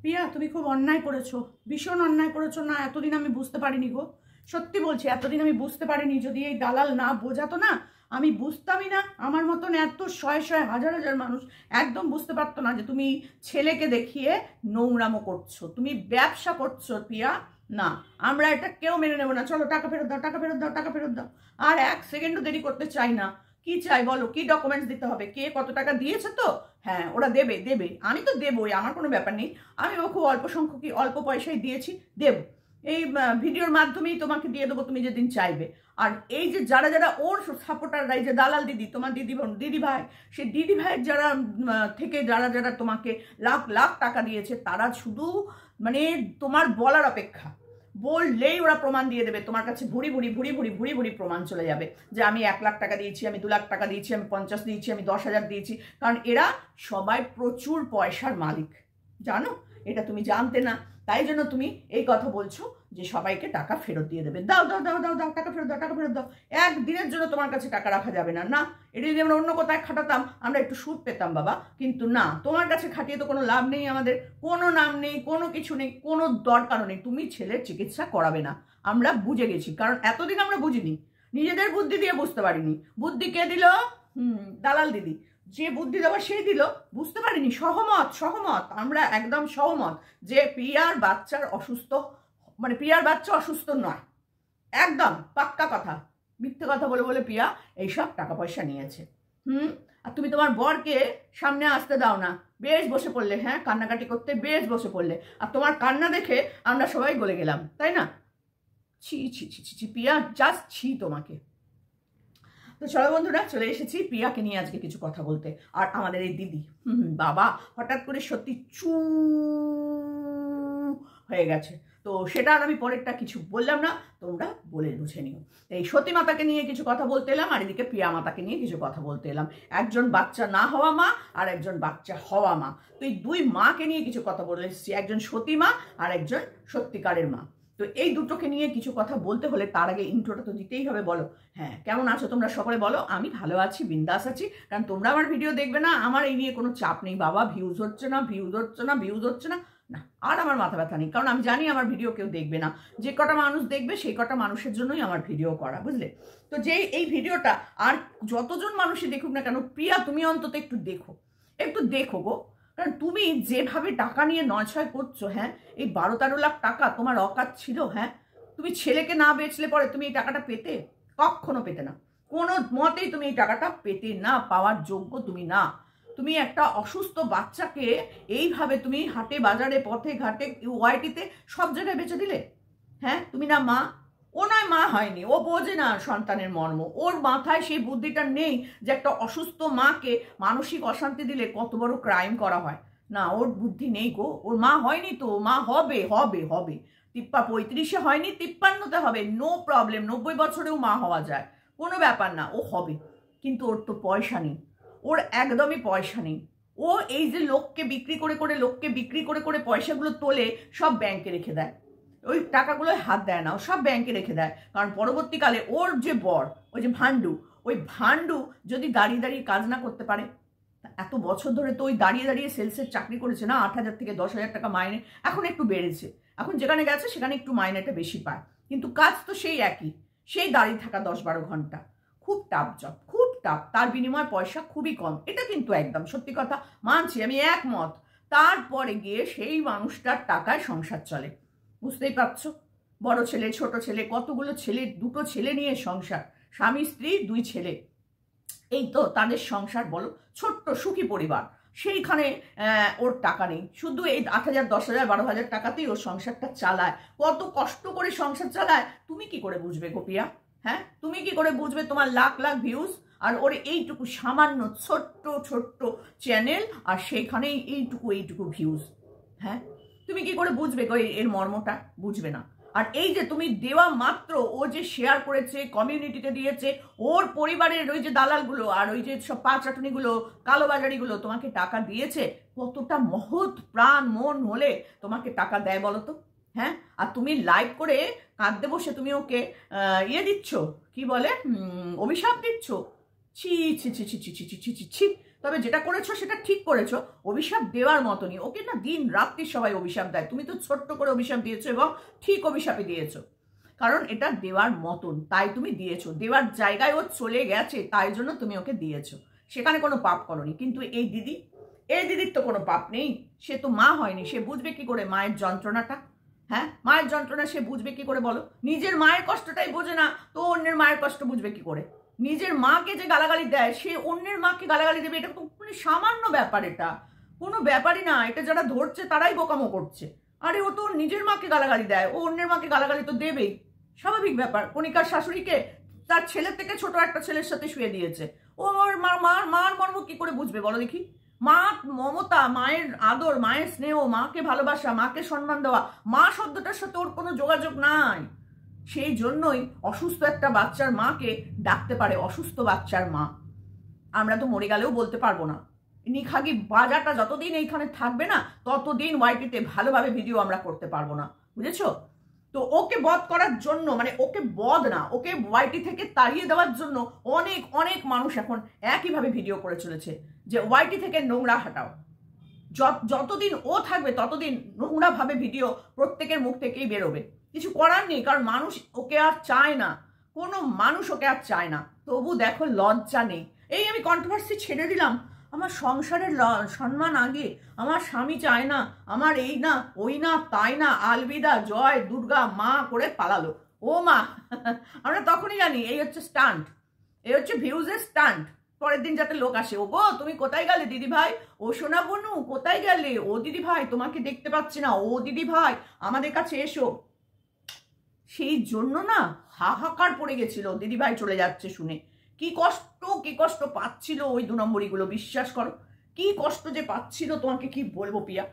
পিয়া তুমি খুব অন্যায় করেছো, ভীষণ অন্যায় করেছো। না এতদিন আমি বুঝতে পারিনি গো, সত্যি বলছি এতদিন আমি বুঝতে পারিনি। যদি এই দালাল না বোঝাতো না আমি বুঝতামই না। আমার মতন এত শয়ে শয়ে হাজার হাজার মানুষ একদম বুঝতে পারতো না যে তুমি ছেলেকে দেখিয়ে নোংরামো করছো, তুমি ব্যবসা করছো। পিয়া না, আমরা এটা কেউ মেনে নেবো না। চলো টাকা ফেরত দাও, টাকা ফেরত দাও, টাকা ফেরত দাও। আর এক সেকেন্ডও দেরি করতে চাই না। কি চাই বলো, কি ডকুমেন্টস দিতে হবে, কে কত টাকা দিয়েছে? তো হ্যাঁ ওরা দেবে দেবে, আমি তো দেবই, আমার কোনো ব্যাপার নেই। আমিও খুব অল্প সংখ্যকই অল্প পয়সায় দিয়েছি, দেব। এই ভিডিওর মাধ্যমেই তোমাকে দিয়ে দেবো তুমি যেদিন চাইবে। আর এই যে যারা যারা ওর সাপোর্টাররা, এই যে দালাল দিদি, তোমার দিদি ভাই, সেই দিদি ভাইয়ের যারা থেকে যারা যারা তোমাকে লাখ লাখ টাকা দিয়েছে, তারা শুধু মানে তোমার বলার অপেক্ষা, বললেই ওরা প্রমাণ দিয়ে দেবে তোমার কাছে। ভুড়ি ভুড়ি ভুড়ি ভুড়ি ভুড়ি ভুড়ি প্রমাণ চলে যাবে যে আমি 1 লাখ টাকা দিয়েছি, আমি 2 লাখ টাকা দিয়েছি, আমি 50 দিয়েছি, আমি 10,000 দিয়েছি। কারণ এরা সবাই প্রচুর পয়সার মালিক, জানো? এটা তুমি জানতে না, তাই জন্য তুমি এই কথা বলছো যে সবাইকে টাকা ফেরত দিয়ে দেবে। দাও দাও দাও দাও দাও, টাকা ফেরত দাও, টাকা ফেরত দাও। একদিনের জন্য তোমার কাছে টাকা রাখা যাবে না। না, এটা যদি আমরা অন্য কোথায় খাটাতাম আমরা একটু সুদ পেতাম বাবা, কিন্তু না, তোমার কাছে খাটিয়ে তো কোনো লাভ নেই, আমাদের কোনো নাম নেই, কোনো কিছু নেই, কোনো দরকারও নেই। তুমি ছেলের চিকিৎসা করাবে না, আমরা বুঝে গেছি। কারণ এতদিন আমরা বুঝিনি, নিজেদের বুদ্ধি দিয়ে বুঝতে পারিনি। বুদ্ধি কে দিল? দালাল দিদি। যে বুদ্ধি দেওয়া সেই দিল, বুঝতে পারিনি। সহমত সহমত, আমরা একদম সহমত যে প্রিয়ার বাচ্চার অসুস্থ, মানে প্রিয়ার বাচ্চা অসুস্থ নয়, একদম পাক্কা কথা। মিথ্যে কথা বলে বলে প্রিয়া এইসব টাকা পয়সা নিয়েছে। আর তুমি তোমার বরকে সামনে আসতে দাও না, বেশ বসে পড়লে, হ্যাঁ কান্নাকাটি করতে বেশ বসে পড়লে। আর তোমার কান্না দেখে আমরা সবাই গলে গেলাম, তাই না? ছি ছি ছি ছি ছি প্রিয়া, জাস্ট ছি তোমাকে। তো চলো বন্ধুরা, চলে এসেছি প্রিয়াকে নিয়ে আজকে কিছু কথা বলতে। আর আমাদের এই দিদি বাবা হঠাৎ করে সত্যি চু হয়ে গেছে, তো সেটা আর আমি পরেরটা কিছু বললাম না, তোমরা বলে বুঝে নিও। এই সতী মাতাকে নিয়ে কিছু কথা বলতে এলাম, আর এদিকে প্রিয়া মাতাকে নিয়ে কিছু কথা বলতে এলাম। একজন বাচ্চা না হওয়া মা আর একজন বাচ্চা হওয়া মা, তো এই দুই মাকে নিয়ে কিছু কথা বলে এসেছি। একজন সতী মা আর একজন সত্যিকারের মা। তো এই দুটোকে নিয়ে কিছু কথা বলতে হলে তার আগে ইন্ট্রোটা তো দিতেই হবে। বলো হ্যাঁ কেমন আছো তোমরা সকলে? বলো আমি ভালো আছি, বিন্দাস আছি। কারণ তোমরা আমার ভিডিও দেখবে না, আমার এই নিয়ে কোনো চাপ নেই বাবা। ভিউজ হচ্ছে না, ভিউজ হচ্ছে না, ভিউজ হচ্ছে না, না আর আমার মাথা ব্যথা নেই। কারণ আমি জানি আমার ভিডিও কেউ দেখবে না, যে কটা মানুষ দেখবে সেই কটা মানুষের জন্যই আমার ভিডিও করা, বুঝলে? তো যে এই ভিডিওটা আর যতজন মানুষই দেখুক না কেন, প্রিয়া তুমি অন্তত একটু দেখো, একটু দেখো গো। কারণ তুমি যেভাবে টাকা নিয়ে নয় ছয় করছো, হ্যাঁ এই 12-13 লাখ টাকা তোমার অকাত ছিল? হ্যাঁ তুমি ছেলেকে না বেচলে পরে তুমি এই টাকাটা পেতে? কখনো পেতে না, কোনো মতেই তুমি এই টাকাটা পেতে না, পাওয়ার যোগ্য তুমি না। তুমি একটা অসুস্থ বাচ্চাকে এইভাবে তুমি হাটে বাজারে পথে ঘাটে ওয়াইটিতে সব জায়গায় বেচে দিলে। হ্যাঁ তুমি না মা? ও নয় মা হয়নি, ও বোঝে না সন্তানের মর্ম, ওর মাথায় সেই বুদ্ধিটা নেই যে একটা অসুস্থ মাকে মানসিক অশান্তি দিলে কত বড় ক্রাইম করা হয়। না ওর বুদ্ধি নেই গো, ওর মা হয়নি তো, মা হবে হবে হবে। 35-এ হয়নি, 53-তে হবে, নো প্রবলেম। 90 বছরেও মা হওয়া যায়, কোনো ব্যাপার না, ও হবে। কিন্তু ওর তো পয়সা নেই, ওর একদমই পয়সা নেই। ও এই যে লোককে বিক্রি করে করে, লোককে বিক্রি করে করে পয়সাগুলো তোলে, সব ব্যাংকে রেখে দেয়। ওই টাকাগুলো হাত দেয় না, ও সব ব্যাংকে রেখে দেয়। কারণ পরবর্তীকালে ওর যে বর, ওই যে ভান্ডু, ওই ভান্ডু যদি দাঁড়িয়ে দাঁড়িয়ে কাজ না করতে পারে, এত বছর ধরে তো ওই দাঁড়িয়ে দাঁড়িয়ে সেলসের চাকরি করেছে না, 8,000 থেকে 10,000 টাকা মাইনে, এখন একটু বেড়েছে, এখন যেখানে গেছে সেখানে একটু মাইনেটা বেশি পায়, কিন্তু কাজ তো সেই একই, সেই দাঁড়িয়ে থাকা 10-12 ঘন্টা। খুব টাফ জব, খুব টাফ, তার বিনিময়ে পয়সা খুবই কম, এটা কিন্তু একদম সত্যি কথা, মানছি আমি, একমত। তারপরে গিয়ে সেই মানুষটার টাকায় সংসার চলে, বুঝতেই পারছো? বড় ছেলে ছোট ছেলে, কতগুলো ছেলে, 2টো ছেলে নিয়ে সংসার, স্বামী স্ত্রী 2 ছেলে, এই তো তাদের সংসার, বলো ছোট্ট সুখী পরিবার, সেইখানে ওর টাকা নেই। শুধু এই 8,000 10,000 12,000 টাকাতেই ওর সংসারটা চালায়। কত কষ্ট করে সংসার চালায় তুমি কি করে বুঝবে গোপিয়া? হ্যাঁ তুমি কি করে বুঝবে? তোমার লাখ লাখ ভিউজ আর ওর এইটুকু সামান্য ছোট্ট ছোট্ট চ্যানেল, আর সেইখানেই এইটুকু ভিউজ। হ্যাঁ তুমি কি করে বুঝবে এর মর্মটা? বুঝবে না। আর এই যে তুমি দেওয়া মাত্র ও যে শেয়ার করেছে, কমিউনিটিতে দিয়েছে, ওর পরিবারের ওই যে দালালগুলো আর ওই যে সব পাঁচাটুনিগুলো, কালোবাজারিগুলো তোমাকে টাকা দিয়েছে, কতটা মহৎ প্রাণ মন হলে তোমাকে টাকা দেয় বলো তো? হ্যাঁ আর তুমি লাইভ করে কাঁদতে বসে তুমি ওকে দিচ্ছ, কি বলে, অভিশাপ দিচ্ছ। ছি ছি ছি ছি ছি ছি ছি ছি ছি। তবে যেটা করেছো সেটা ঠিক করেছো, অভিশাপ দেওয়ার মতনই। ওকে না দিন রাত্রি সবাই অভিশাপ দেয়, তুমি তো ছোট্ট করে অভিশাপ দিয়েছো এবং ঠিক অভিশাপই দিয়েছো, কারণ এটা দেওয়ার মতন তাই তুমি দিয়েছো, দেওয়ার জায়গায় ও চলে গেছে তাই জন্য তুমি ওকে দিয়েছো, সেখানে কোনো পাপ করনি। কিন্তু এই দিদির তো কোনো পাপ নেই, সে তো মা হয়নি, সে বুঝবে কি করে মায়ের যন্ত্রণাটা? হ্যাঁ, মায়ের যন্ত্রণা সে বুঝবে কি করে বলো? নিজের মায়ের কষ্টটাই বোঝে না তো অন্যের মায়ের কষ্ট বুঝবে কি করে? নিজের মাকে যে গালাগালি দেয় সে অন্যের মাকে গালাগালি দেবে, এটা তো মানে সামান্য ব্যাপার, এটা কোনো ব্যাপারই না। এটা যারা ধরছে তারাই বোকামো করছে। আরে ও তো নিজের মাকে গালাগালি দেয়, ও অন্যের মাকে গালাগালি তো দেবেই, স্বাভাবিক ব্যাপার। কণিকার শাশুড়িকে তার ছেলের থেকে ছোট একটা ছেলের সাথে শুয়ে দিয়েছে, ও মার মর্ম কি করে বুঝবে বলো দেখি? মা মমতা, মায়ের আদর, মায়ের স্নেহ, মাকে ভালোবাসা, মাকে সম্মান দেওয়া, মা শব্দটার সাথে ওর কোনো যোগাযোগ নাই। সেই জন্যই অসুস্থ একটা বাচ্চার মাকে ডাকতে পারে অসুস্থ বাচ্চার মা। আমরা তো মরে গেলেও বলতে পারবো না। নিখাগি বাজারটা যতদিন এইখানে থাকবে না ততদিন ওয়াইটিতে ভালোভাবে ভিডিও আমরা করতে পারবো না, বুঝেছো? তো ওকে বধ করার জন্য, মানে ওকে বধ না, ওকে ওয়াইটি থেকে তাড়িয়ে দেওয়ার জন্য অনেক অনেক মানুষ এখন একইভাবে ভিডিও করে চলেছে যে ওয়াইটি থেকে নোংরা হাটাও। যতদিন ও থাকবে ততদিন নোংরা ভাবে ভিডিও প্রত্যেকের মুখ থেকেই বেরোবে। কিছু করার নেই, কারণ মানুষ ওকে আর চায় না, কোনো মানুষ ওকে আর চায় না। তবু দেখো লজ্জা নেই। এই আমি কন্ট্রোভার্সি ছেড়ে দিলাম, আমার সংসারের সম্মান আগে, আমার স্বামী চায় না, আমার এই না ওই না তাই না, আলবিদা জয় দুর্গা মা করে পালালো। ও মা আমরা তখনই জানি এই হচ্ছে স্টান্ট, এই হচ্ছে ভিউজের স্টান্ট। পরের দিন যাতে লোক আসে, ও গো তুমি কোথায় গেলে দিদি ভাই, ও সোনা বনু কোথায় গেলে, ও দিদি ভাই তোমাকে দেখতে পাচ্ছি না, ও দিদি ভাই আমাদের কাছে এসো। সেই জন্য না হাহাকার পড়ে গেছিল দিদি ভাই চলে যাচ্ছে শুনে। কি কষ্ট পাচ্ছিল ওই 2 নম্বরীগুলো, বিশ্বাস করো কি কষ্ট যে পাচ্ছিল, তোমাকে কি বলবো পিয়া।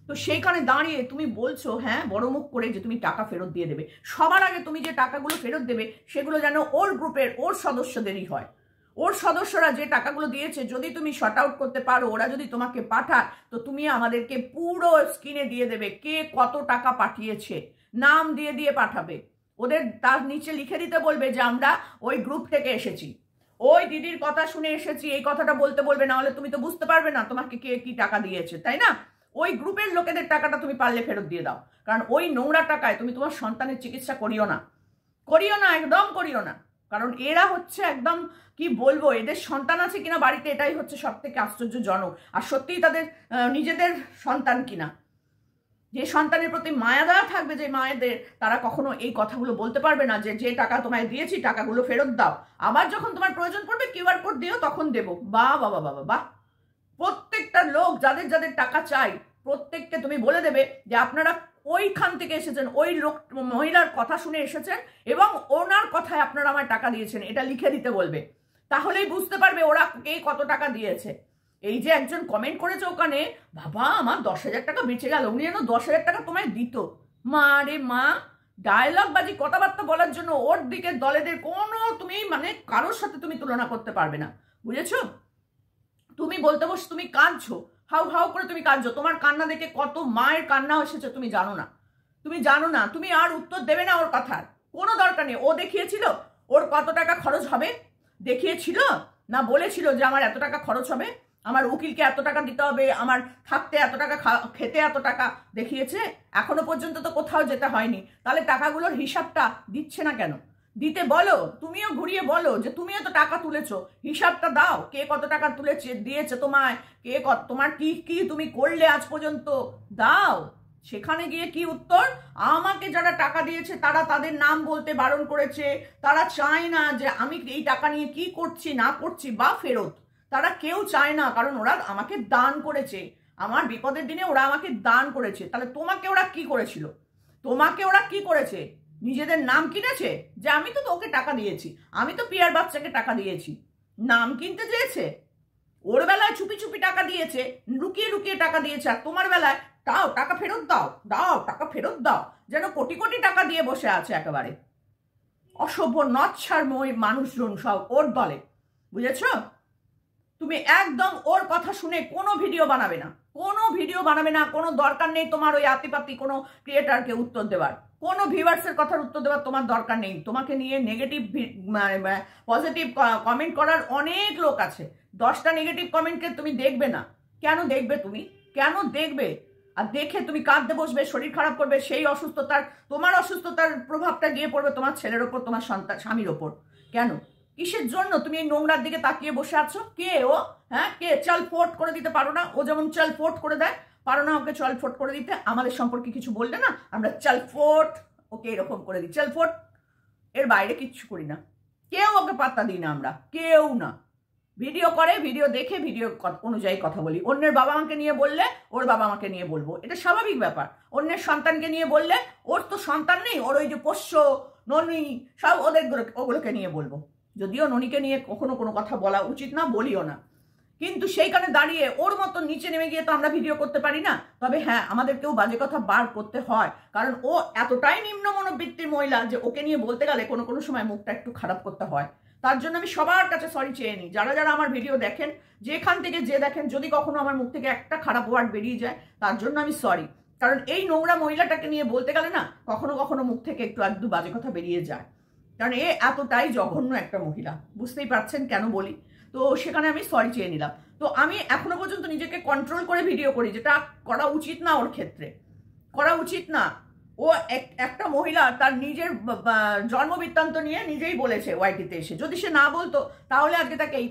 তো সেইখানে দাঁড়িয়ে তুমি বলছো হ্যাঁ বড় মুখ করে যে তুমি টাকা ফেরত দিয়ে দেবে। সবার আগে তুমি যে টাকাগুলো ফেরত দেবে সেগুলো যেন ওর গ্রুপের ওর সদস্যদেরই হয়। ওর সদস্যরা যে টাকাগুলো দিয়েছে যদি তুমি শর্ট আউট করতে পারো, ওরা যদি তোমাকে পাঠায়, তো তুমি আমাদেরকে পুরো স্ক্রিনে দিয়ে দেবে কে কত টাকা পাঠিয়েছে, নাম দিয়ে দিয়ে পাঠাবে। ওদের তার নিচে লিখে দিতে বলবে যে আমরা ওই গ্রুপ থেকে এসেছি, ওই দিদির কথা শুনে এসেছি, এই কথাটা বলতে বলবে, না হলে তুমি তো বুঝতে পারবে না তোমাকে কে কি টাকা দিয়েছে, তাই না? ওই গ্রুপের লোকেদের টাকাটা তুমি পারলে ফেরত দিয়ে দাও, কারণ ওই নোংরা টাকায় তুমি তোমার সন্তানের চিকিৎসা করিও না, একদম করিও না। কারণ এরা হচ্ছে একদম কি বলবো, এদের সন্তান আছে কিনা বাড়িতে এটাই হচ্ছে সব থেকে আশ্চর্যজনক। আর সত্যিই তাদের নিজেদের সন্তান কিনা, যে সন্তানের প্রতি মায়া দেওয়া থাকবে যে মায়েদের, তারা কখনো এই কথাগুলো বলতে পারবে না যে যে টাকা তোমায় দিয়েছি টাকাগুলো ফেরত দাও, আবার যখন তোমার প্রয়োজন পড়বে কিউআর কোড দিও তখন দেবো। বাহ বাবা বাবা বাহ। প্রত্যেকটা লোক যাদের যাদের টাকা চাই প্রত্যেককে তুমি বলে দেবে যে আপনারা ওইখান থেকে এসেছেন, ওই লোক মহিলার কথা শুনে এসেছেন এবং ওনার কথায় আপনারা আমায় টাকা দিয়েছেন, এটা লিখে দিতে বলবে। তাহলেই বুঝতে পারবে ওরা কে কত টাকা দিয়েছে। এই যে একজন কমেন্ট করেছে ওখানে, বাবা আমার 10,000 টাকা বেঁচে গেল, উনি যেন 10,000 টাকা তোমায় দিত। মা রে মা, ডায়লগ বাজি কথাবার্তা বলার জন্য ওর দিকে দলেদের কোনো তুমি মানে কারোর সাথে তুমি তুলনা করতে পারবে না, বুঝেছো? তুমি বলতে বস তুমি কাঁদছো, হাউ হাউ করে তুমি কাঁদছো, তোমার কান্না দেখে কত মায়ের কান্না এসেছে তুমি জানো না, তুমি আর উত্তর দেবে না ওর কথার কোনো দরকার নেই। ও দেখিয়েছিল ওর কত টাকা খরচ হবে, দেখিয়েছিল না বলেছিল যে আমার এত টাকা খরচ হবে, আমার উকিলকে এত টাকা দিতে হবে, আমার থাকতে এত টাকা, খেতে এত টাকা, দেখিয়েছে? এখনো পর্যন্ত তো কোথাও যেতে হয়নি। তাহলে টাকাগুলোর হিসাবটা দিচ্ছে না কেন? দিতে বলো, তুমিও ঘুরিয়ে বলো যে তুমিও তো টাকা তুলেছো, হিসাবটা দাও, কে কত টাকা তুলেছে দিয়েছে তোমায়, কে তোমার কি কি তুমি করলে আজ পর্যন্ত, দাও। সেখানে গিয়ে কি উত্তর? আমাকে যারা টাকা দিয়েছে তারা তাদের নাম বলতে বারণ করেছে, তারা চায় না যে আমি এই টাকা নিয়ে কি করছি না করছি বা ফেরত, তারা কেউ চায় না, কারণ ওরা আমাকে দান করেছে, আমার বিপদের দিনে ওরা আমাকে দান করেছে। তাহলে তোমাকে ওরা কি করেছিল? তোমাকে ওরা কি করেছে? নিজেদের নাম কিনেছে যে আমি তো তোকে টাকা দিয়েছি, আমি তো পিয়ার বাচ্চাকে টাকা দিয়েছি, নাম কিনতে চেয়েছে। ওর বেলায় চুপি চুপি টাকা দিয়েছে, লুকিয়ে লুকিয়ে টাকা দিয়েছে, আর তোমার বেলায় দাও টাকা ফেরত দাও, দাও টাকা ফেরত দাও, যেন কোটি কোটি টাকা দিয়ে বসে আছে একেবারে অসভ্য নচ্ছার মানুষজন সব ওর দলে, বুঝেছ? তুমি একদম ওর কথা শুনে কোনো ভিডিও বানাবে না, কোনো ভিডিও বানাবে না। কোনো দরকার নেই তোমার ওই আতিপাতি কোনো ক্রিয়েটারকে উত্তর দেওয়ার, কোনো ভিউয়ার্সের কথার উত্তর দেওয়ার তোমার দরকার নেই। তোমাকে নিয়ে নেগেটিভ পজিটিভ কমেন্ট করার অনেক লোক আছে। 10টা নেগেটিভ কমেন্টকে তুমি দেখবে না। কেন দেখবে? তুমি কেন দেখবে? আর দেখে তুমি কাঁদতে বসবে, শরীর খারাপ করবে। সেই অসুস্থতার, তোমার অসুস্থতার প্রভাবটা গিয়ে পড়বে তোমার ছেলের ওপর, তোমার সন্তান, স্বামীর ওপর। কেন? কিসের জন্য তুমি এই নোংরার দিকে তাকিয়ে বসে আছো? কে ও? হ্যাঁ, কে? চল ফোট করে দিতে পারো না? ও যেমন চল ফোট করে দেয়, পারো না ওকে চল ফোট করে দিতে? আমাদের সম্পর্কে কিছু বললে না, আমরা চল ফোট ওকে এরকম করে দিই, চল ফোট। এর বাইরে কিচ্ছু করি না, কেউ ওকে পাত্তা দিই না, আমরা কেউ না। ভিডিও করে, ভিডিও দেখে ভিডিও অনুযায়ী কথা বলি। অন্যের বাবা মাকে নিয়ে বললে ওর বাবা মাকে নিয়ে বলবো, এটা স্বাভাবিক ব্যাপার। অন্যের সন্তানকে নিয়ে বললে, ওর তো সন্তান নেই, ওর ওই যে পোষ্য ননি সব ওগুলোকে নিয়ে বলবো। যদিও ননিকে নিয়ে কখনো কোনো কথা বলা উচিত না, বলিও না, কিন্তু সেইখানে দাঁড়িয়ে ওর মতো নিচে নেমে গিয়ে তো আমরা ভিডিও করতে পারি না। তবে হ্যাঁ, আমাদেরকেও বাজে কথা বার করতে হয়, কারণ ও এতটাই নিম্ন মনোবৃত্তির মহিলা যে ওকে নিয়ে বলতে গেলে কোনো কোনো সময় মুখটা একটু খারাপ করতে হয়। তার জন্য আমি সবার কাছে সরি চেয়ে নিই। যারা যারা আমার ভিডিও দেখেন, যেখান থেকে যে দেখেন, যদি কখনো আমার মুখ থেকে একটা খারাপ ওয়ার্ড বেরিয়ে যায়, তার জন্য আমি সরি। কারণ এই নোংরা মহিলাটাকে নিয়ে বলতে গেলে না, কখনো কখনো মুখ থেকে একটু একটু বাজে কথা বেরিয়ে যায়, কারণ এ এতটাই জঘন্য একটা মহিলা। বুঝতেই পারছেন কেন বলি। তো সেখানে আমি সরি চেয়ে নিলাম। তো আমি এখনো পর্যন্ত নিজেকে কন্ট্রোল করে ভিডিও করি, যেটা করা উচিত না, ওর ক্ষেত্রে করা উচিত না। ও একটা মহিলা তার নিজের জন্মবৃত্তান্ত নিয়ে নিজেই বলেছে ওয়াইটিতে এসে। যদি সে না বলতো তাহলে আজকে তাকে এই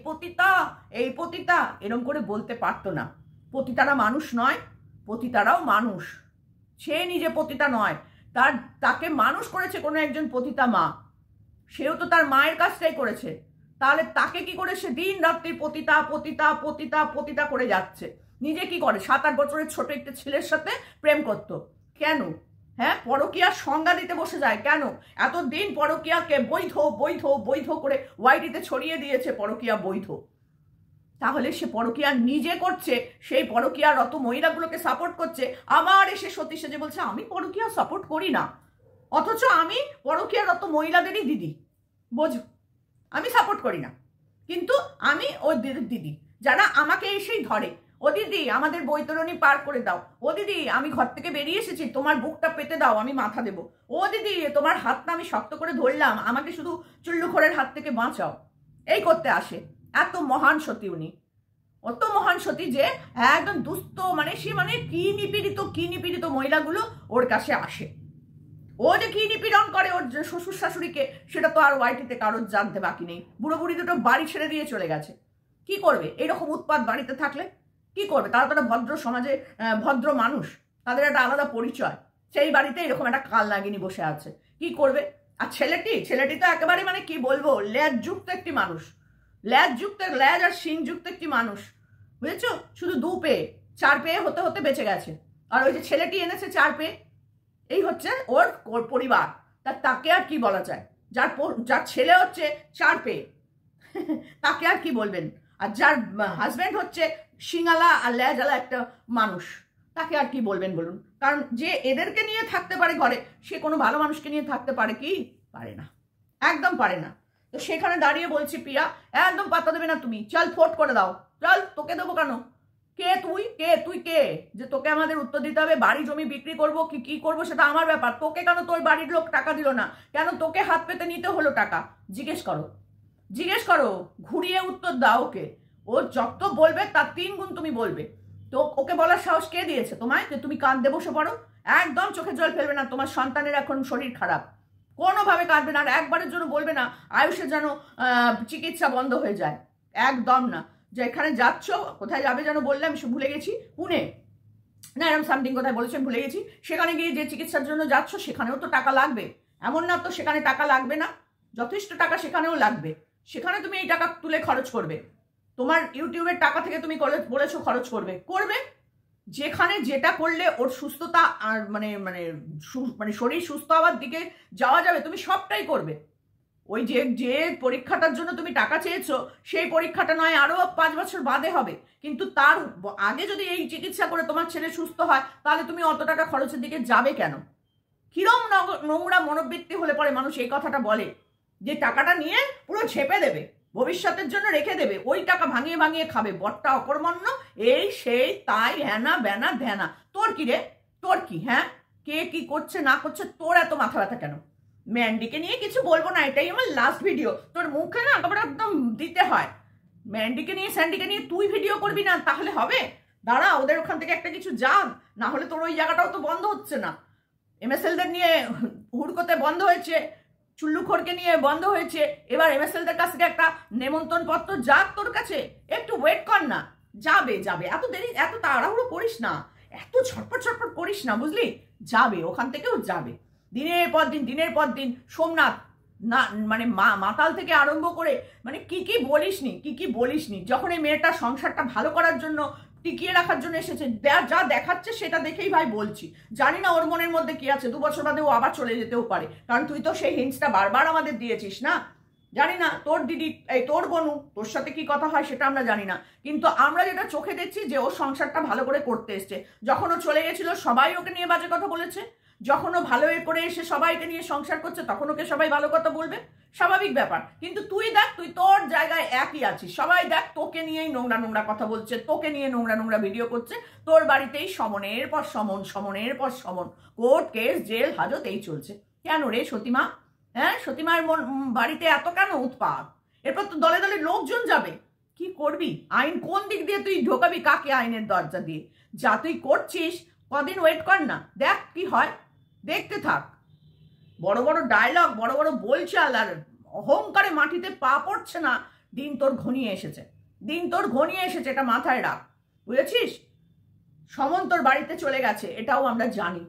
পতিতা এরম করে বলতে পারতো না। পতিতারা মানুষ নয়, পতিতারাও মানুষ। সে নিজে পতিতা নয়, তাকে মানুষ করেছে কোনো একজন পতিতা মা। সেও তো তার মায়ের কাজটাই করেছে। তাহলে তাকে কি করে সে দিন রাত্রি পতিতা করে যাচ্ছে? নিজে কি করে? 7-8 বছরের ছোট একটা ছেলের সাথে প্রেম করতো। কেন? হ্যাঁ, পরকীয়ার সংজ্ঞা দিতে বসে যায় কেন? এতদিন পরকীয়াকে বৈধ করে ওয়াইটিতে ছড়িয়ে দিয়েছে, পরকীয়া বৈধ। তাহলে সে পরকীয়া নিজে করছে, সেই পরকীয়ারত মহিলাগুলোকে সাপোর্ট করছে। আবার এসে সত্যি সেজে বলছে আমি পরকীয়া সাপোর্ট করি না, অথচ আমি পরকীয়ারত মহিলাদেরই দিদি। বোঝো, আমি সাপোর্ট করি না, কিন্তু আমি ওই দিদি যারা আমাকে এসেই ধরে, ও দিদি আমাদের বৈতরণী পার করে দাও, ও দিদি আমি ঘর থেকে বেরিয়ে এসেছি, তোমার বুকটা পেতে দাও, আমি মাথা দেবো, ও দিদি তোমার হাতটা আমি শক্ত করে ধরলাম, আমাকে শুধু চুল্লুখোরের হাত থেকে বাঁচাও, এই করতে আসে। এত মহান সতী উনি, অত মহান সতী যে একদম দুস্থ, মানে সে মানে কি নিপীড়িত মহিলাগুলো ওর কাছে আসে। ও যে কি নিপীড়ন করে ওর শ্বশুর শাশুড়িকে, সেটা তো আর ওয়াইটিতে কারোর জানতে বাকি নেই। বুড়ো বুড়ি দুটো বাড়ি ছেড়ে দিয়ে চলে গেছে। কি করবে এইরকম উৎপাত বাড়িতে থাকলে? কি করবে তারা? তো একটা ভদ্র সমাজে ভদ্র মানুষ, তাদের একটা আলাদা পরিচয়। সেই বাড়িতে এরকম একটা কাল লাগিনি বসে আছে, কি করবে? আর ছেলেটি তো একেবারে মানে কি বলবো, ল্যাজযুক্ত একটি মানুষ, ল্যাজ আর শিংযুক্ত একটি মানুষ, বুঝেছো? শুধু 2 পেয়ে 4 পেয়ে হতে হতে বেঁচে গেছে। আর ওই যে ছেলেটি এনেছে 4 পেয়ে, এই হচ্ছে ওর পরিবার। তাকে আর কি বলা যায়? যার ছেলে হচ্ছে 4 পেয়ে তাকে আর কি বলবেন? আর যার হাজব্যান্ড হচ্ছে শিঙালা আর লেজালা একটা মানুষ, তাকে আর কি বলবেন বলুন? কারণ যে এদেরকে নিয়ে থাকতে পারে ঘরে, সে কোনো ভালো মানুষকে নিয়ে থাকতে পারে কি? পারে না, একদম পারে না। তো সেখানে দাঁড়িয়ে বলছি প্রিয়া, একদম পাত্তা দেবে না তুমি, চল ফোট করে দাও। চল, তোকে দেবো কেন? কে তুই কে যে তোকে আমাদের উত্তর দিতে হবে? বাড়ি জমি বিক্রি করবো কি করবো সেটা আমার ব্যাপার। তোকে কেন তোর বাড়ির লোক টাকা দিল না? কেন তোকে হাত পেতে নিতে হলো টাকা? জিজ্ঞেস করো, ঘুরিয়ে উত্তর দাও ওকে। ও যত বলবে তার 3 গুণ তুমি বলবে। তো ওকে বলার সাহস কে দিয়েছে তোমায় যে তুমি কাঁদতে বসে পড়ো? একদম চোখে জল ফেলবে না। তোমার সন্তানের এখন শরীর খারাপ, কোনোভাবে কাঁদবে না। আর একবারের জন্য বলবে না আয়ুষের যেন চিকিৎসা বন্ধ হয়ে যায়, একদম না। যেখানে যাচ্ছ, কোথায় যাবে যেন বললে, আমি ভুলে গেছি, পুনে না এরকম সামথিং কোথায় বলেছে আমি ভুলে গেছি। সেখানে গিয়ে যে চিকিৎসার জন্য যাচ্ছ সেখানেও তো টাকা লাগবে, এমন না তো সেখানে টাকা লাগবে না, যথেষ্ট টাকা সেখানেও লাগবে। সেখানে তুমি এই টাকা তুলে খরচ করবে, তোমার ইউটিউবের টাকা থেকে তুমি বলেছো খরচ করবে। যেখানে যেটা করলে ওর সুস্থতা আর মানে মানে মানে শরীর সুস্থ হওয়ার দিকে যাওয়া যাবে, তুমি সবটাই করবে। ওই যে পরীক্ষাটার জন্য তুমি টাকা চেয়েছো, সেই পরীক্ষাটা নয় আরো 5 বছর বাদে হবে, কিন্তু তার আগে যদি এই চিকিৎসা করে তোমার ছেলে সুস্থ হয়, তাহলে তুমি অত টাকা খরচের দিকে যাবে কেন? কিরম নোংরা মনোবৃত্তি হলে পরে মানুষ এই কথাটা বলে যে টাকাটা নিয়ে পুরো ঝেপে দেবে। ভবিষ্যতের জন্য রেখে দেবে, ওই টাকা ভাঙিয়ে ভাঙিয়ে খাবে, বট্টা অকর্মণ্য, এই সেই তাই হ্যানা ব্যানা ধ্যানা। তোর কি রে, তোর কি? হ্যাঁ, কে কি করছে না করছে তোর এত মাথা ব্যথা কেন? ম্যান্ডিকে নিয়ে কিছু বলবো না, এটাই আমার লাস্ট ভিডিও। তোর মুখে না একেবারে একদম দিতে হয়। ম্যান্ডিকে নিয়ে স্যান্ডিকে নিয়ে তুই ভিডিও করবি না তাহলে হবে? দাঁড়া, ওদের ওখান থেকে একটা কিছু যাক, না হলে তোর ওই জায়গাটাও তো বন্ধ হচ্ছে না। এমএসএলদের নিয়ে হুড়কোতে বন্ধ হয়েছে, চুল্লুখোরকে নিয়ে বন্ধ হয়েছে, এবার এমএসএলদের কাছ থেকে একটা নেমন্তন্ন পত্র যাক তোর কাছে, একটু ওয়েট কর না। যাবে যাবে, এত দেরি, এত তাড়াহুড়ো করিস না, এত ছটপট ছটপট করিস না, বুঝলি? যাবে, ওখান থেকেও যাবে দিনের পর দিন দিনের পর দিন। সোমনাথ না মানে মাতাল থেকে আরম্ভ করে মানে কি কি বলিসনি, যখন এই মেয়েটার সংসারটা ভালো করার জন্য টিকিয়ে রাখার জন্য এসেছে, যা দেখাচ্ছে সেটা দেখেই ভাই বলছি। জানি না ওর মনের মধ্যে কি আছে, 2 বছর বাদে ও আবার চলে যেতেও পারে, কারণ তুই তো সেই হিন্টসটা বারবার আমাদের দিয়েছিস না। জানি না তোর দিদি, এই তোর বনু, তোর সাথে কি কথা হয় সেটা আমরা জানি না, কিন্তু আমরা যেটা চোখে দেখছি যে ও সংসারটা ভালো করে করতে এসছে। যখন ও চলে গেছিল সবাই ওকে নিয়ে বাজে কথা বলেছে, যখন ও ভালো করে এসে সবাইকে নিয়ে সংসার করছে তখন ওকে সবাই ভালো কথা বলবে, স্বাভাবিক ব্যাপার। কিন্তু তুই দেখ, তুই তোর জায়গায় একই আছিস, সবাই দেখ তোকে নিয়েই নোংরা নোংরা কথা বলছে, তোকে নিয়ে নোংরা নোংরা ভিডিও করছে, তোর বাড়িতেই সমনের পর সমন, কোর্ট কেস জেল হাজত এই চলছে। কেন রে সতীমা? হ্যাঁ, সতীমার বাড়িতে এত কেন উৎপাত? এরপর তো দলে দলে লোকজন যাবে, কি করবি? আইন কোন দিক দিয়ে তুই ঢোকাবি কাকে আইনের দরজা দিয়ে? যা তুই করছিস, কদিন ওয়েট কর না, দেখ কি হয়, দেখতে থাক। বড় বড় ডায়লগ, বড় বড় বলচাল আর অহংকারে মাটিতে পা পড়ছে না, দিন তোর ঘনিয়ে এসেছে, এটা মাথায় রাখ, বুঝেছিস? সমন তোর বাড়িতে চলে গেছে, এটাও আমরা জানি,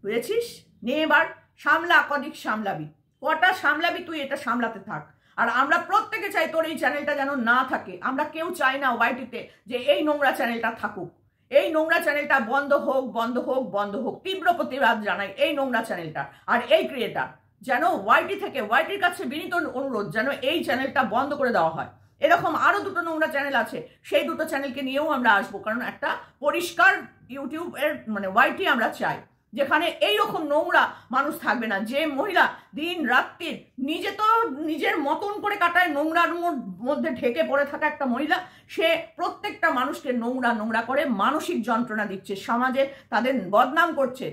বুঝেছিস? নে এবার সামলা, কদিক সামলাবি, কটা সামলাবি তুই, এটা সামলাতে থাক। আর আমরা প্রত্যেকে চাই তোর এই চ্যানেলটা যেন না থাকে, আমরা কেউ চাই না ওয়াইটিতে যে এই নোংরা চ্যানেলটা থাকুক, এই নোংরা চ্যানেলটা বন্ধ হোক, তীব্র প্রতিবাদ জানাই এই নোংরা চ্যানেলটা। আর এই ক্রিয়েটার যেন ওয়াইটির কাছে বিনীত অনুরোধ যেন এই চ্যানেলটা বন্ধ করে দেওয়া হয়। এরকম আরো 2টো নোংরা চ্যানেল আছে, সেই 2টো চ্যানেলকে নিয়েও আমরা আসবো, কারণ একটা পরিষ্কার ইউটিউব এর মানে ওয়াইটি আমরা চাই, যেখানে এইরকম নোংরা মানুষ থাকবে না। যে মহিলা দিন রাত্রির নিজের মতন করে কাটায়, নোংরার মধ্যে ঢেকে পড়ে থাকা একটা মহিলা, সে প্রত্যেকটা মানুষকে নোংরা করে মানসিক যন্ত্রণা দিচ্ছে, সমাজে তাদের বদনাম করছে,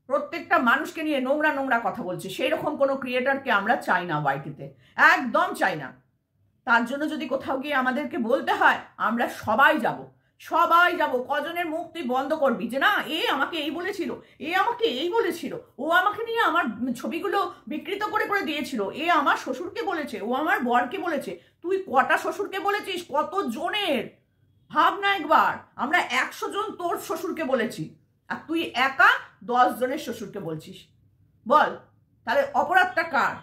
প্রত্যেকটা মানুষকে নিয়ে নোংরা কথা বলছে। সেই রকম কোনো ক্রিয়েটারকে আমরা চাই না ওয়াইটিতে, একদম চাই না। তার জন্য যদি কোথাও গিয়ে আমাদেরকে বলতে হয়, আমরা সবাই যাব। কজনের মুখ তুই বন্ধ করবি যে না এ আমাকে এই বলেছিল, ও আমাকে নিয়ে আমার ছবিগুলো বিকৃত করে দিয়েছিল, এ আমার শ্বশুরকে বলেছে, ও আমার বরকে বলেছে। তুই কটা শ্বশুরকে বলেছিস? কত জনের? ভাব না একবার। আমরা 100 জন তোর শ্বশুরকে বলেছি, আর তুই একা 10 জনের শ্বশুরকে বলছিস। বল তাহলে অপরাধটা কার?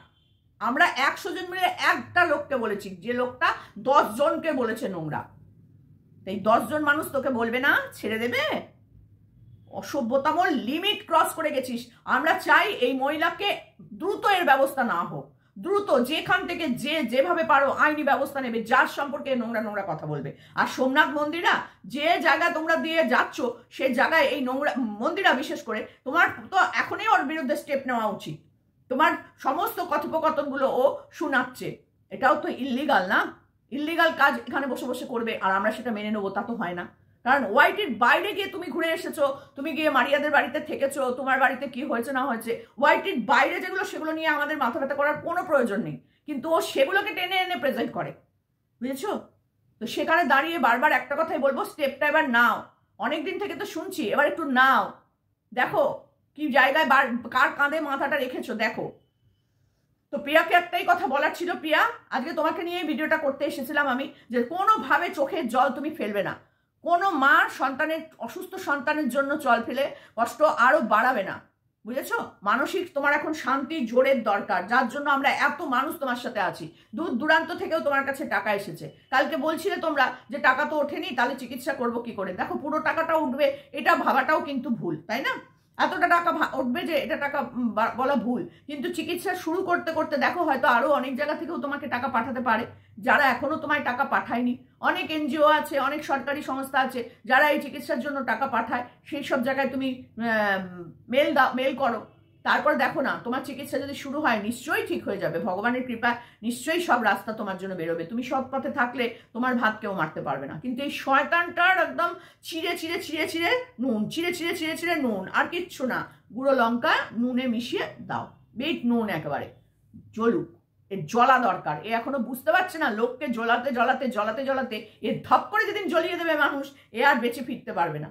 আমরা 100 জন মিলে একটা লোককে বলেছি, যে লোকটা 10 জনকে বলেছে নোংরা। এই 10 জন মানুষ তোকে বলবে না, ছেড়ে দেবে? অসভ্যতম লিমিট ক্রস করে গেছিস। আমরা চাই এই মহিলাকে দ্রুত এর ব্যবস্থা না হোক, দ্রুত যেখান থেকে যেভাবে পারো আইনি ব্যবস্থা নেবে, যার সম্পর্কে নোংরা কথা বলবে। আর সোমনাথ মন্দিরা যে জায়গা তোমরা দিয়ে যাচ্ছ, সে জায়গায় এই নোংরা মন্দিরা বিশেষ করে তোমার তো এখনই ওর বিরুদ্ধে স্টেপ নেওয়া উচিত। তোমার সমস্ত কথোপকথনগুলো ও শোনাচ্ছে, এটাও তো ইল্লিগাল না? ইল্লিগাল কাজ এখানে বসে করবে আর আমরা সেটা মেনে নেবো, তা তো হয় না। কারণ ওয়াইটির বাইরে গিয়ে তুমি ঘুরে এসেছো, তুমি গিয়ে মারিয়াদের বাড়িতে থেকেছো, তোমার বাড়িতে কি হয়েছে না হয়েছে, ওয়াইটির বাইরে যেগুলো সেগুলো নিয়ে আমাদের মাথা ব্যথা করার কোনো প্রয়োজন নেই, কিন্তু ও সেগুলোকে টেনে এনে প্রেজেন্ট করে, বুঝেছো? তো সেখানে দাঁড়িয়ে বারবার একটা কথাই বলবো, স্টেপটা এবার নাও। অনেকদিন থেকে তো শুনছি, এবার একটু নাও, দেখো কি জায়গায় কার কাঁধে মাথাটা রেখেছো দেখো। তো প্রিয়াকে একটাই কথা বলার ছিল, প্রিয়া আজকে তোমাকে নিয়ে ভিডিওটা করতে এসেছিলাম আমি, যে কোনোভাবে চোখের জল তুমি ফেলবে না, কোনো মা অসুস্থ সন্তানের জন্য জল ফেলে কষ্ট আরো বাড়াবে না, বুঝেছো? মানসিক তোমার এখন শান্তি জোরের দরকার, যার জন্য আমরা এত মানুষ তোমার সাথে আছি, দূর দূরান্ত থেকেও তোমার কাছে টাকা এসেছে। কালকে বলছিলে তোমরা যে টাকা তো ওঠেনি, তাহলে চিকিৎসা করবো কি করে? দেখো পুরো টাকাটা উঠবে এটা ভাবাটাও কিন্তু ভুল, তাই না? এতটা টাকা উঠবে যে এটা টাকা বলা ভুল, কিন্তু চিকিৎসা শুরু করতে করতে দেখো হয়তো আরো অনেক জায়গা থেকেও তোমাকে টাকা পাঠাতে পারে, যারা এখনো তোমায় টাকা পাঠায়নি। অনেক এনজিও আছে, অনেক সরকারি সংস্থা আছে যারা এই চিকিৎসার জন্য টাকা পাঠায়, সেই সব জায়গায় তুমি মেল করো, তারপর দেখো না, তোমার চিকিৎসা যদি শুরু হয় নিশ্চয়ই ঠিক হয়ে যাবে, ভগবানের কৃপা, নিশ্চয়ই সব রাস্তা তোমার জন্য বেরোবে। তুমি সৎ পথে থাকলে তোমার ভাত কেউ মারতে পারবে না। কিন্তু এই শয়তানটার একদম চিড়ে চিড়ে চিড়ে চিড়ে নুন, চিড়ে চিড়ে চিড়ে চিড়ে নুন, আর কিচ্ছু না, গুঁড়ো লঙ্কা নুনে মিশিয়ে দাও, বিট নুন একেবারে জ্বলুক, এর জ্বলা দরকার। এ এখনো বুঝতে পারছে না, লোককে জ্বলাতে জ্বলাতে জ্বলাতে জ্বলাতে এ ধপ করে যেদিন জ্বলিয়ে দেবে মানুষ, এ আর বেঁচে ফিরতে পারবে না,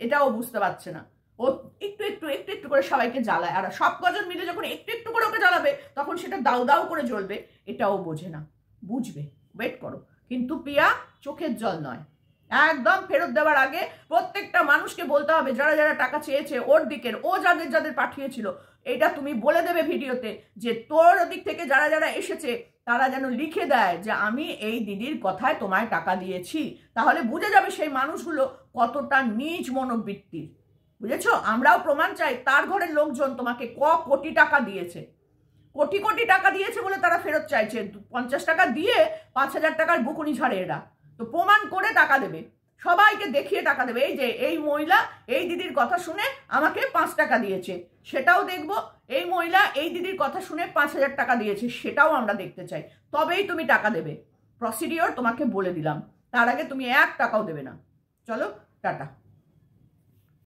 এটাও বুঝতে পারছে না। ও একটু একটু একটু একটু করে সবাইকে জ্বালায়, আর সব কজন মিলে যখন একটু একটু করে ওকে জ্বালাবে তখন সেটা দাউ দাউ করে জ্বলবে, এটাও বোঝে না। বুঝবে, ওয়েট করো। কিন্তু প্রিয়া চোখের জল নয়, একদম ফেরত দেওয়ার আগে প্রত্যেকটা মানুষকে বলতে হবে, যারা যারা টাকা চেয়েছে ওর দিকের, ও যাদের যাদের পাঠিয়েছিল, এটা তুমি বলে দেবে ভিডিওতে, যে তোর দিক থেকে যারা যারা এসেছে তারা যেন লিখে দেয় যে আমি এই দিদির কথায় তোমায় টাকা দিয়েছি। তাহলে বুঝে যাবে সেই মানুষগুলো কতটা নিজ মনোবৃত্তির। বুঝেছো? আমরাও প্রমাণ চাই, তার ঘরের লোকজন তোমাকে কোটি টাকা দিয়েছে, কোটি কোটি টাকা দিয়েছে বলে তারা ফেরত চাইছে। 50 টাকা দিয়ে 5,000 টাকার বুকুনি ঝাড়ে এরা। তো প্রমাণ করে টাকা দেবে, সবাইকে দেখিয়ে টাকা দেবে, এই যে এই মহিলা এই দিদির কথা শুনে আমাকে 5 টাকা দিয়েছে, সেটাও দেখবো। এই মহিলা এই দিদির কথা শুনে 5,000 টাকা দিয়েছে, সেটাও আমরা দেখতে চাই, তবেই তুমি টাকা দেবে। প্রসিডিওর তোমাকে বলে দিলাম, তার আগে তুমি 1 টাকাও দেবে না। চলো, টাটা।